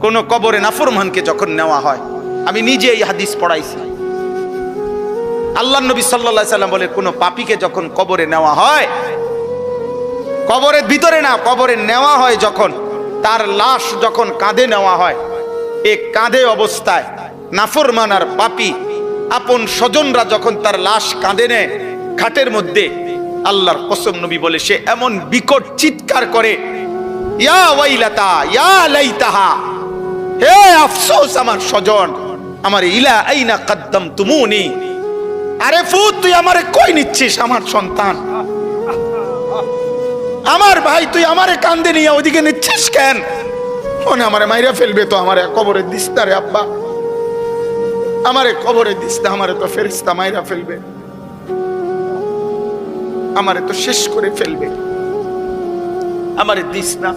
কোন কবরে নাফরমানকে যখন নেওয়া হয়, আমি নিজে এই হাদিস পড়াইছি, আল্লাহর নবী সাল্লাল্লাহু আলাইহি সাল্লাম বলে কোন পাপীকে যখন কবরে নেওয়া হয়, কবরের ভিতরে না, কবরে নেওয়া হয় যখন, তার লাশ যখন কাঁধে নেওয়া হয়, এই কাঁধে অবস্থায় নাফরমান আর পাপী আপন স্বজনরা যখন তার লাশ কাঁধে নেয় খাটের মধ্যে, আল্লাহর কসম নবী বলে সে এমন বিকট চিৎকার করে, ইয়া ওয়াইলাতা ইয়া লাইতাহা, হে আফসোস আমার স্বজন, আমার ইলা আইনা কাদ্দামতুমুনি, আরে ফুত তুই আমারে কই নিচ্ছিস, আমার সন্তান, আমার ভাই তুই আমারে কান্দে নিয়ে ওদিকে নিচ্ছিস কেন? মনে আমারে মাইরা ফেলবে তো, আমারে কবরে দিস না রে আব্বা, আমারে কবরে দিস না, আমারে তো ফেরেশতা মাইরা ফেলবে, আমারে তো শেষ করে ফেলবে, আমারে দিস না।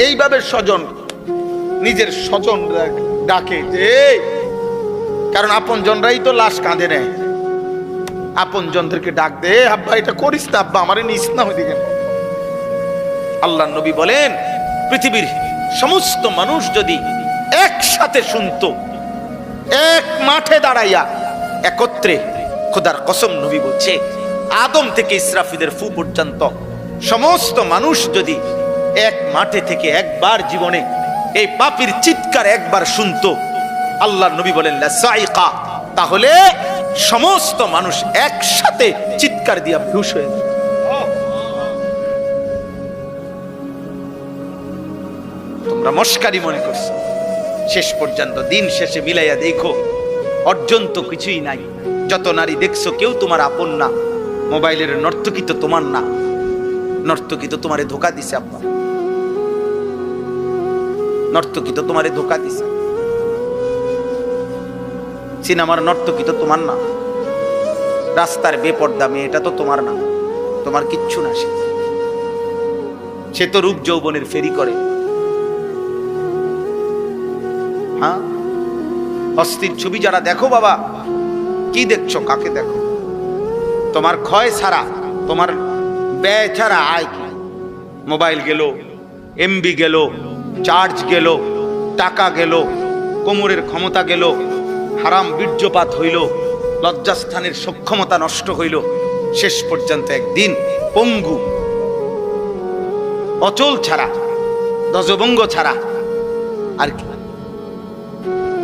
এইভাবে স্বজন নিজের স্বজন ডাকে যে, কারণ আপন জনরাই তো লাশ কাঁধে নেয়, আপন জনদেরকে ডাক দে, আব্বা এটা করিস না, আব্বা আমারে নিস না ওইদিকে। আল্লাহর নবী বলেন পৃথিবীর সমস্ত মানুষ যদি একসাথে শুনতো, এক মাঠে দাঁড়াইয়া একত্রে, খোদার কসম নবী বলছে আদম থেকে ইসরাফিলের ফু পর্যন্ত সমস্ত মানুষ যদি এক মাঠে থেকে একবার জীবনে এই পাপীর চিৎকার একবার শুনতো, আল্লাহর নবী বলেন লাসাইকা, তাহলে সমস্ত মানুষ একসাথে চিৎকার দিয়া বেহুশ হয়ে যাবে। তোমরা মস্কারি মনে করছো, শেষ পর্যন্ত দিন শেষে মিলাইয়া দেখো অর্জন তো কিছুই নাই। যত নারী দেখছো কেউ তোমার আপন না, মোবাইলের নর্তকী তো তোমার না, নর্তকী তো তোমারে ধোকা দিছে আব্বা, নর্তকী তো তোমারে ধোকা দিছে, সিনেমার নর্তকী তো তোমার না, রাস্তার বেপর্দা মেয়েটা তো তোমার না, তোমার কিচ্ছু না, সে তো রূপ যৌবনের ফেরি করে। হ্যাঁ, অস্থির ছবি যারা দেখো বাবা, কি দেখছো, কাকে দেখো? তোমার ক্ষয় ছাড়া, তোমার ব্যয় ছাড়া আয় কি? মোবাইল গেল, এমবি গেল, চার্জ গেল, টাকা গেল, কোমরের ক্ষমতা গেল, হারাম বীর্যপাত হইল, লজ্জাস্থানের সক্ষমতা নষ্ট হইল, শেষ পর্যন্ত একদিন পঙ্গু, অচল ছাড়া, ধ্বজভঙ্গ ছাড়া আর কি?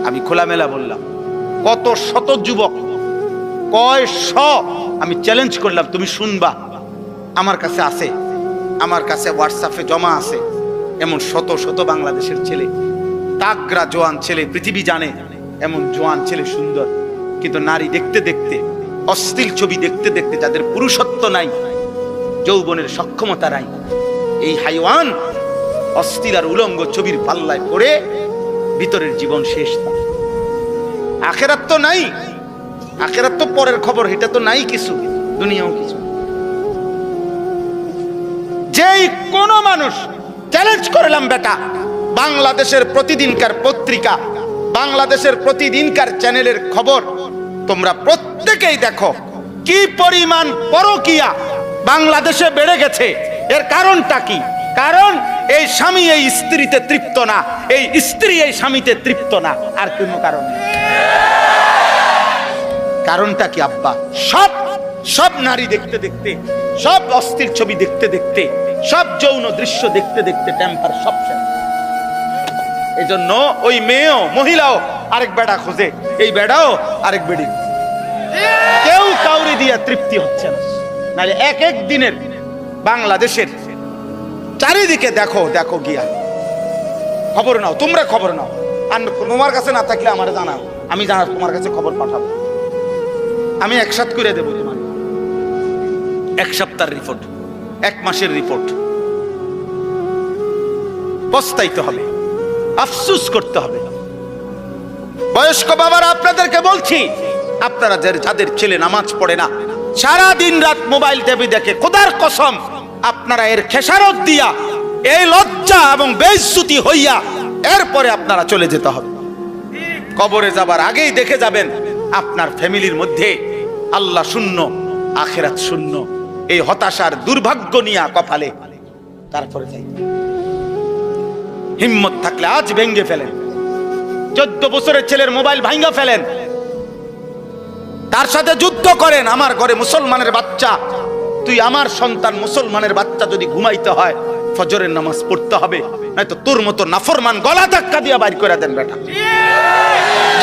আমি খোলামেলা বললাম, কত শত যুবক, কয় শ, আমি চ্যালেঞ্জ করলাম, তুমি শুনবা, আমার কাছে আছে, আমার কাছে হোয়াটসঅ্যাপে জমা আছে, এমন শত শত বাংলাদেশের ছেলে, তাগড়া জোয়ান ছেলে, পৃথিবী জানে এমন জোয়ান ছেলে সুন্দর, কিন্তু নারী দেখতে দেখতে, অশ্লীল ছবি দেখতে দেখতে, যাদের পুরুষত্ব নাই, যৌবনের সক্ষমতা নাই, এই হাইওয়ান অশ্লীল আর উলঙ্গ ছবির পাল্লায় পড়ে ভিতরের জীবন শেষ। আখেরাত তো নাই, আখেরাত তো পরের খবর, এটা তো নাই কিছু, দুনিয়াও কিছু। যেই কোন মানুষ চ্যালেঞ্জ করলাম বেটা, বাংলাদেশের প্রতিদিনকার পত্রিকা, বাংলাদেশের প্রতিদিনকার চ্যানেলের খবর তোমরা প্রত্যেকেই দেখো, কি পরিমাণ পরকীয়া বাংলাদেশে বেড়ে গেছে। এর কারণটা কি? কারণ এই স্বামী এই স্ত্রীতে তৃপ্ত না, এই স্ত্রী এই স্বামীতে তৃপ্ত না, আর কোনো কারণ নেই। কারণটা কি আব্বা? সব সব নারী দেখতে দেখতে, সব অস্থির ছবি দেখতে দেখতে, সব যৌন দৃশ্য দেখতে দেখতে টেম্পার সব শেষ। এই জন্য ওই মেয়েও, মহিলাও আরেক বেড়া খোঁজে, এই বেড়াও আরেক বেড়ি, কেউ কাউরি দিয়া তৃপ্তি হচ্ছে না। নাহলে এক এক দিনের বাংলাদেশের চারিদিকে দেখো, দেখো গিয়া খবর নাও, তোমরা খবর নাও, আর তোমার কাছে না থাকলে আমার জানাও, আমি জানা তোমার কাছে খবর পাঠাবো, আমি একসাথ করে দেবো তোমার, এক সপ্তাহের রিপোর্ট, এক মাসের রিপোর্ট। পস্তাইতে হবে, আফসোস করতে হবে। বয়স্ক বাবারা আপনাদেরকে বলছি, আপনারা যাদের ছেলে নামাজ পড়ে না, সারা দিন রাত মোবাইল টিভি দেখে, খোদার কসম আপনারা এর খেসারত দিয়া, এই লজ্জা এবং বেইজ্জতি হইয়া এরপরে আপনারা চলে যেতে হবে। কবরে যাবার আগেই দেখে যাবেন আপনার ফ্যামিলির মধ্যে আল্লাহ শূন্য, আখিরাত শূন্য, এই হতাশার দুর্ভাগ্য নিয়ে কপালে, তারপরে যাই। হিম্মত থাকলে আজ ভেঙ্গে ফেলেন। 14 বছরের ছেলের মোবাইল ভাঙ্গা ফেলেন, তার সাথে যুদ্ধ করেন। আমার ঘরে মুসলমানের বাচ্চা, তুই আমার সন্তান মুসলমানের বাচ্চা যদি ঘুমাইতে হয় ফজরের নামাজ পড়তে হবে, নয়তো তোর মতো নাফরমান গলা ধাক্কা দিয়া বাইর করে দেন বেটা।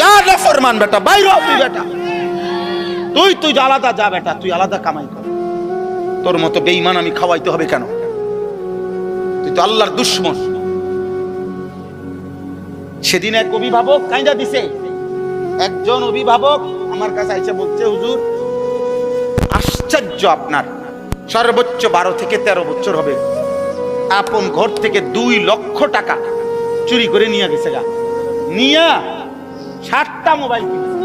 যা নাফরমান বেটা, বাইর হ তুই বেটা, তুই আলাদা যা বেটা, তুই আলাদা কামাই কর। তোর মতো বেঈমান আমি খাওয়াইতে হবে কেন? তুই তো আল্লাহর দুশমন। সেদিন এক অভিভাবক কাইন্দা দিছে, একজন অভিভাবক আমার কাছে আইসা বলছে, হুজুর আশ্চর্য, আপনার সর্বোচ্চ 12 থেকে 13 বছর হবে, আপন ঘর থেকে 2 লক্ষ টাকা চুরি করে নিয়ে গেছে গা, নিয়া 60টা মোবাইল কিনেছে।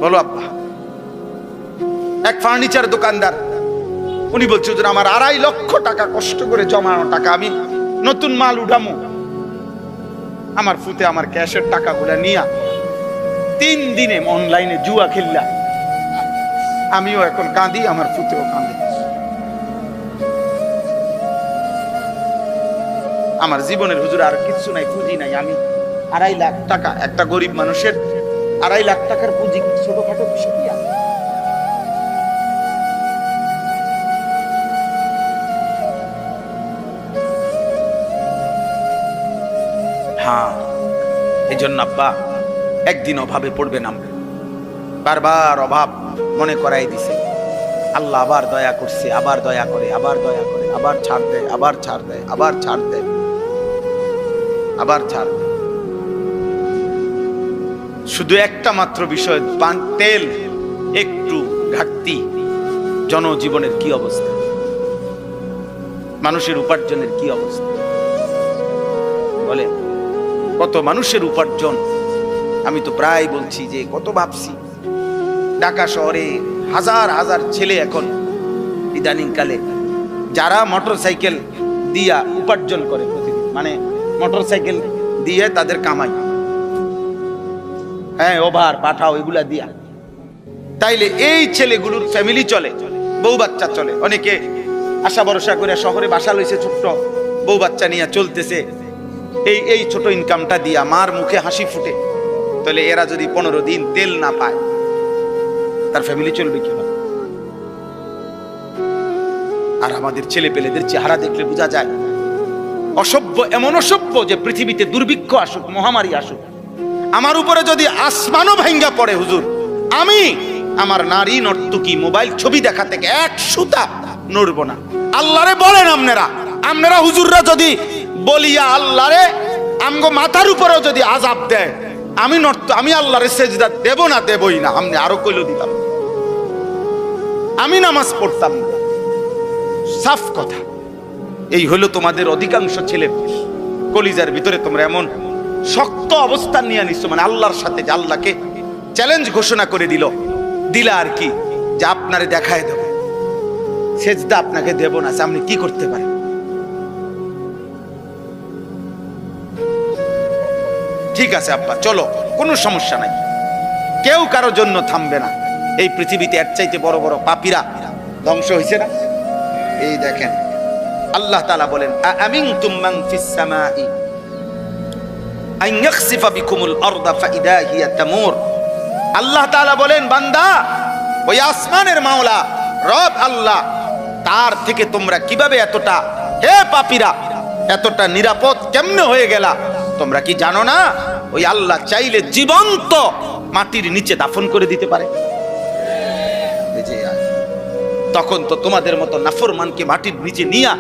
বলো আব্বা। এক ফার্নিচার দোকানদার, উনি বলছে হুজুর আমার 2.5 লক্ষ টাকা কষ্ট করে জমানো টাকা, আমি নতুন মাল উঠামো, আমার ফুতে আমার ক্যাশের টাকাগুলা নিয়া 3 দিনে অনলাইনে জুয়া খেললা। আমিও এখন কাঁদি, আমার ফুতেও কাঁদে। আমার জীবনের হুজুর আর কিছু নাই, পুঁজি নাই। আমি 2.5 লাখ টাকা, একটা গরিব মানুষের 2.5 লাখ টাকার পুঁজি ছোটখাটো বিষয়। হ্যাঁ, এই জন্য আব্বা একদিন অভাবে পড়বেন আমরা। বারবার অভাব মনে করাই দিছে, আল্লাহ আবার দয়া করছে, আবার দয়া করে, আবার দয়া করে, আবার ছাড় দেয়, আবার ছাড় দেয়, আবার ছাড় দেয়, আবার ছাড় দেয়। শুধু একটা মাত্র বিষয়, তেল একটু ঘাটতি, জনজীবনের কি অবস্থা, মানুষের উপার্জনের কি অবস্থা বলে? কত মানুষের উপার্জন, আমি তো প্রায় বলছি যে কত ভাবছি। ঢাকা শহরে হাজার হাজার ছেলে এখন ইদানিং কালে যারা মোটরসাইকেল দিয়া উপার্জন করে প্রতিদিন, মানে মোটরসাইকেল দিয়ে তাদের কামাই, হ্যাঁ ওভার পাঠাও এগুলা দিয়া, তাইলে এই ছেলেগুলোর ফ্যামিলি চলে, বউ বাচ্চা চলে। অনেকে আশা ভরসা করে শহরে বাসা লইছে, ছোট্ট বউ বাচ্চা নিয়ে চলতেছে, এই ছোট ইনকামটা দিয়া মার মুখে হাসি ফুটে। তাহলে এরা যদি 15 দিন তেল না পায়, তার ফ্যামিলি চলবে কিভাবে? আর আমাদের ছেলে পেলেদের চেহারা দেখলে বোঝা যায় অসভ্য, এমন অসভ্য যে পৃথিবীতে দুর্ভিক্ষ আসুক, মহামারী আসুক, আমার উপরে যদি আসমানও ভাঙ্গা পড়ে হুজুর, আমি আমার নারী নর্তকী মোবাইল ছবি দেখা থেকে 1 সুতা নড়ব না। আল্লাহরে বলেন আপনারা হুজুররা যদি বলিয়া আল্লাহরে আমগো মাথার উপরেও যদি আযাব দেয়, আমি আল্লাহরে সেজদা দেব না, দেবই না। আপনি আরো কইলো দিতাম, আমি নামাজ পড়তাম না। সাফ কথা। এই হলো তোমাদের অধিকাংশ ছেলে কলিজার ভিতরে তোমরা এমন শক্ত অবস্থান নিয়ে নিচ্ছ, মানে আল্লাহর সাথে, যে আল্লাহকে চ্যালেঞ্জ ঘোষণা করে দিলা আর কি, যে আপনারে দেখায় দেব, সেজদা আপনাকে দেব না। আপনি কি করতে পারেন? ঠিক আছে আব্বা, চলো, কোনো সমস্যা নাই, কেউ কারোর জন্য থামবে না। এই পৃথিবীতে এর চাইতে বড় বড় পাপীরা ধ্বংস হয়েছে না? এই দেখেন আল্লাহ তাআলা বলেন, আমিনতুম মান ফিস সামাই আন ইয়াখসিফা বিকুমুল আরদা ফাইদা হিয়া তামুর। আল্লাহ তাআলা বলেন, বান্দা, ওই আসমানের মাওলা রব আল্লাহ, তার থেকে তোমরা কিভাবে এতটা, হে পাপীরা, এতটা নিরাপদ কেমনে হয়ে গেলা? তোমরা কি জানো না ওই আল্লাহ চাইলে জীবন্ত মাটির নিচে দাফন করে দিতে পারে? তখন তো তোমাদের মতো নাফরমানকে মাটির নিচে নিয়া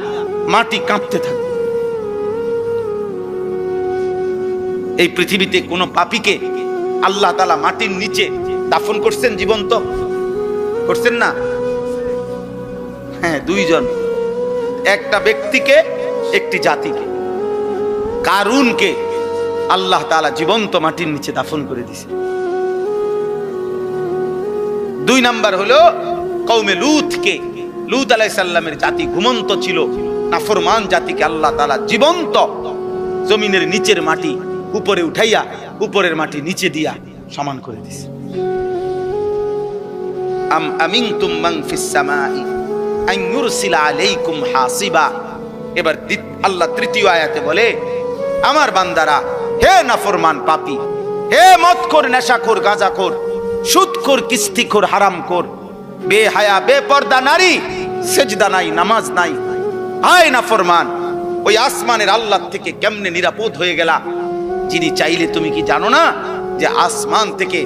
মাটি কাঁপতে থাকে। এই পৃথিবীতে কোন পাপীকে আল্লাহ তাআলা মাটির নিচে দাফন করছেন? জীবন্ত করছেন না? হ্যাঁ, 2 জন, একটা ব্যক্তিকে, একটি জাতিকে। কারুনকে আল্লাহ তাআলা জীবন্ত মাটির নিচে দাফন করে দিয়েছে। 2 নাম্বার হলো কওমে লূতকে, লূত আলাইহিস সালামের জাতি ঘুমন্ত ছিল, নাফরমান জাতিকে আল্লাহ তাআলা জীবন্ত জমিনের নিচের মাটি উপরে উঠাইয়া উপরের মাটি নিচে দিয়া সমান করে দিয়েছে। আমিনতুম মান ফিস সামাই আন ইউরসিলা আলাইকুম হাসিবা। এবার আল্লাহ তৃতীয় আয়াতে বলে, আমার বান্দারা, হে নাফরমান পাপী, হে মদখোর, নেশাখোর, গাঁজাখোর, সুদখোর, কিস্তিখোর, হারামখোর, বেহায়া, বেপর্দা নারী, সেজদা নাই, নামাজ নাই, হায় নাফরমান, ওই আসমানের আল্লাহ থেকে কেমনে নিরাপদ হয়ে গেলা? যিনি চাইলে, তুমি কি জানো না যে আসমান থেকে,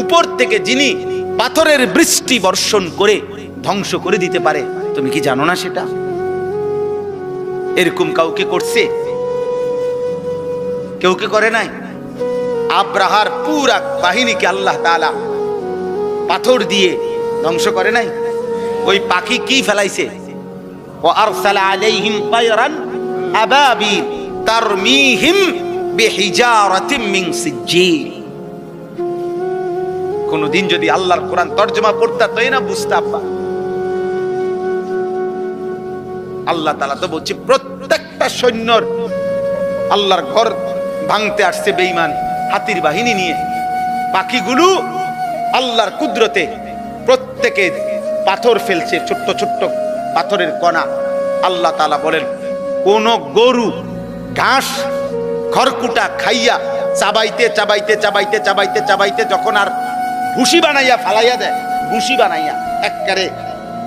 উপর থেকে যিনি পাথরের বৃষ্টি বর্ষণ করে ধ্বংস করে দিতে পারে? তুমি কি জানো না সেটা? এরকম কাউকে করছে? কেউ কি করে নাই? আব্রাহার পুরা বাহিনীকে আল্লাহ তাআলা পাথর দিয়ে ধ্বংস করে নাই? ওই পাখি কি ফেলাইছে? ও আরসালা আলাইহিম তায়রান আবাবিল তারমিহিম বিহিজারাতিম মিন সিজ্জিল। কোনদিন যদি আল্লাহর কোরআন তরজমা পড়তা তাই না বুঝতা। আল্লাহ তাআলা তো বলছে প্রত্যেকটা সৈন্যর আল্লাহর ঘর ভাঙতে আসছে বেঈমান হাতির বাহিনী নিয়ে। পাখিগুলো আল্লাহর কুদরতে প্রত্যেকে পাথর ফেলছে, ছোট্ট ছোট্ট পাথরের কণা। আল্লাহ তাআলা বলেন, কোন গরু ঘাস খড়কুটা খাইয়া চাবাইতে চাবাইতে চাবাইতে চাবাইতে চাবাইতে যখন আর ভুসি বানাইয়া ফালাইয়া দেয়, ভুসি বানাইয়া একবারে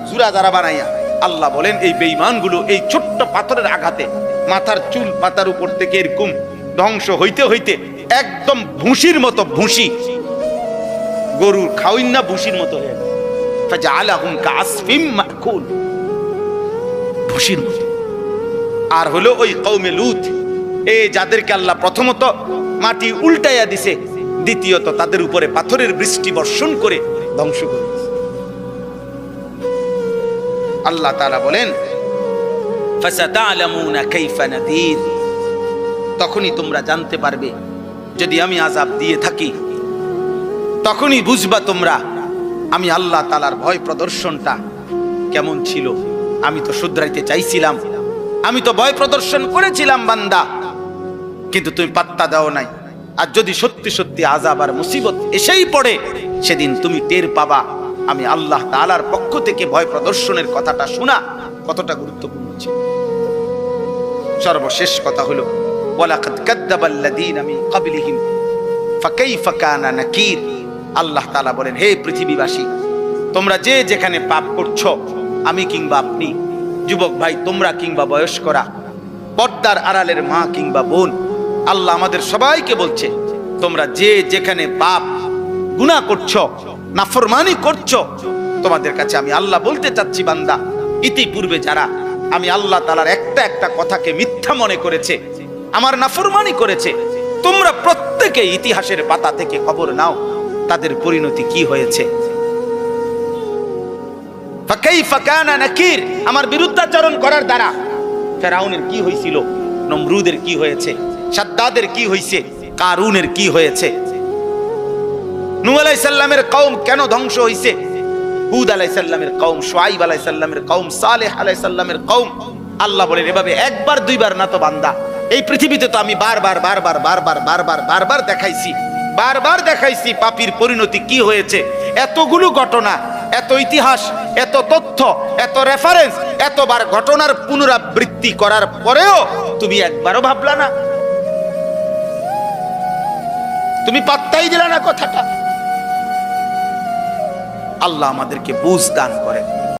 জুরা জারা বানাইয়া, আল্লাহ বলেন এই বেঈমানগুলো এই ছোট্ট পাথরের আঘাতে মাথার চুল মাথার উপর থেকে এরকম ধ্বংস হইতে হইতে একদম ভুসির মতো, ভুসি গরুর খাওয়াইন না, ভুসির মতো হয়ে গেল। ফাজআলাহুম কাআসফিম মাকুল, ভুসির মতো। আর হলো ওই কওমে লূত, এই যাদেরকে আল্লাহ প্রথমত মাটি উল্টাইয়া দিছে, দ্বিতীয়ত তাদের উপরে পাথরের বৃষ্টি বর্ষণ করে ধ্বংস করে দিয়েছে। আল্লাহ তাআলা বলেন, ফাসাতা'লামুনা কাইফা নাযীর, তখনই তোমরা জানতে পারবে যদি আমি আযাব দিয়ে থাকি, তখনই বুঝবা তোমরা আমি আল্লাহ তাআলার ভয় প্রদর্শনটা কেমন ছিল। আমি তো শুধরাইতে চাইছিলাম, আমি তো ভয় প্রদর্শন করেছিলাম বান্দা, কিন্তু তুমি পাত্তা দাও নাই। আর যদি সত্যি সত্যি আযাব আর মুসিবত এসেই পড়ে, সেদিন তুমি টের পাবা আমি আল্লাহ তাআলার পক্ষ থেকে ভয় প্রদর্শনের কথাটা শোনা কতটা গুরুত্বপূর্ণ ছিল। সর্বশেষ কথা হলো, ওয়ালাকাদ কাযযাবাল্লাযীনা মিন ক্বাবলিহিম ফাকাইফা কানা নাকির। আল্লাহ তাআলা বলেন, হে পৃথিবীবাসী, তোমরা যে যেখানে পাপ করছো, আমি কিংবা আপনি, যুবক ভাই তোমরা কিংবা বয়স্করা, পর্দার আড়ালের মা কিংবা বোন, আল্লাহ আমাদের সবাইকে বলছে, তোমরা যে যেখানে পাপ গুনাহ করছো, নাফরমানি করছো, তোমাদের কাছে আমি আল্লাহ বলতে চাচ্ছি বান্দা, ইতিপূর্বে যারা আমি আল্লাহ তাআলার একটা একটা কথাকে মিথ্যা মনে করেছে, আমার নাফরমানি করেছে, তোমরা প্রত্যেকে ইতিহাসের পাতা থেকে খবর নাও তাদের পরিণতি কি হয়েছে। ফাকাইফা কানা নাকির, আমার বিরুদ্ধাচরণ করার দ্বারা ফেরাউনের কি হয়েছিল, নমরুদের কি হয়েছে, সাদ্দাদের কি হয়েছে, কারুনের কি হয়েছে, নূহ আলাইহিস সালামের কওম কেন ধ্বংস হয়েছে, হুদ আলাইহিস সালামের কওম, শুআইব আলাইহিস সালামের কওম, সালেহ আলাইহিস সালামের কওম। আল্লাহ বলেন, এভাবে একবার দুইবার না তো বান্দা, এই পৃথিবীতে তো আমি বারবার বারবার বারবার বারবার বারবার দেখাইছি, বারবার দেখাইছি পাপীর পরিণতি কি হয়েছে। এতগুলো ঘটনা, এত ইতিহাস, এত তথ্য, এত রেফারেন্স, এতবার ঘটনার পুনরাবৃত্তি করার পরেও তুমি একবারও ভাবলা না, তুমি পাত্তাই দিলা না কথাটা। আল্লাহ আমাদেরকে বুঝ দান করেন।